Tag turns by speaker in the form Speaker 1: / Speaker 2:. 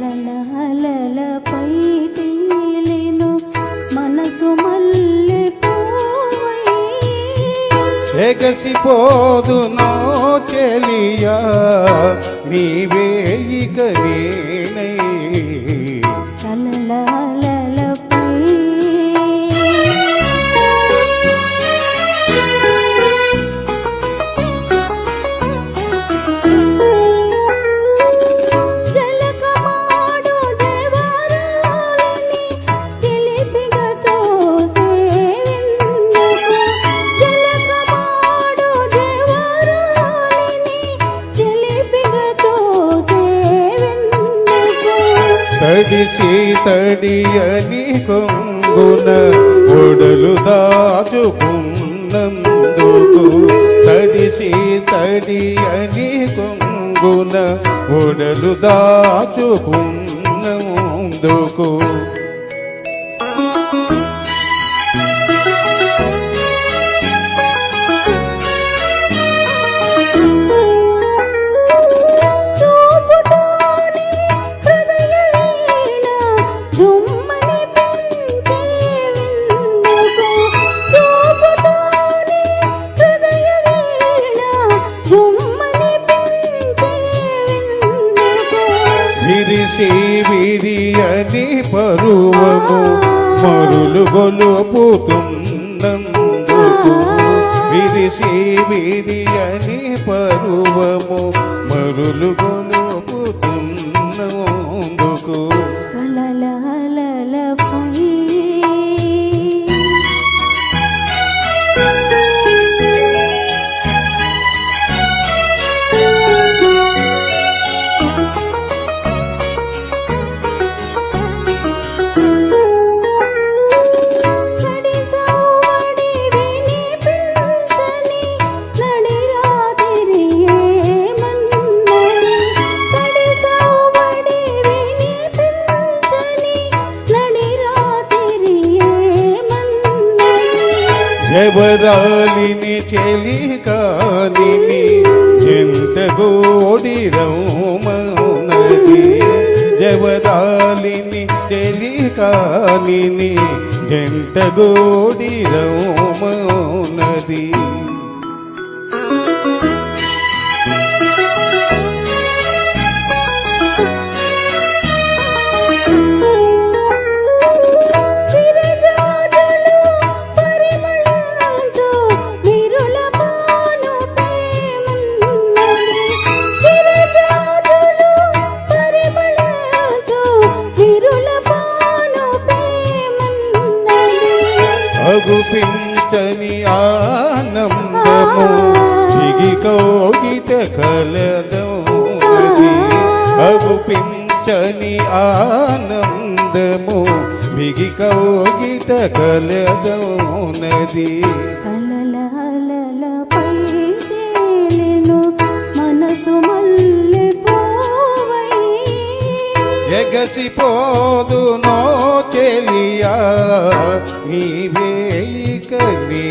Speaker 1: కలలపై తేలెను మనసు మల్లె పూవై
Speaker 2: ఎగసిపోదునో చెలియా నీవే ఇక నేనై
Speaker 1: కలలపై జలకమాడు దేవరాలిని చిలిపిగా చూసేవెందుకు జలకమాడు దేవరాలిని చిలిపిగా చూసేవెందుకు
Speaker 2: తడిసి తడియని కొంగున ఒడలు దాచుకున్నందుకు తడిసి తడియని కొంగున ఒడలు దాచుకున్నందుకు
Speaker 1: చూపుతోనే హృదయ వీణ జుమ్మని పెంచేవెందుకు చూపుతోనే హృదయ వీణ జుమ్మని పెంచేవెందుకు
Speaker 2: విరిసి విరియని పరువము మరులు గొలుపుతున్నందుకు విరిసి విరియని పరువము మరులు గొలుపుతున్నందుకు
Speaker 1: కలలపై సడి సౌవడి వినిపించని నడిరాత్రి ఏమన్నది సడి సౌవడి వినిపించని నడిరాత్రి ఏమన్నది
Speaker 2: జబరాలిని చెలికాలిని జంట గోడి రౌమౌనది జబరాలిని చెలికాలిని జంట గోడి రౌమౌనది
Speaker 1: విరజాజులు పరిమళించు విరుల పాను ప్రేమన్నది విరజాజులు పరిమళించు విరుల పాను ప్రేమన్నది
Speaker 2: అగుపించని ఆనందము దిగి కోగిట కలదౌనది అగుపించని ఆనందము బిగి కౌగిట కలదౌనది
Speaker 1: కలలపై తేలెను మనసు మల్లె పూవై
Speaker 2: ఎగసిపోదునో చెలియా నీవే ఇక నే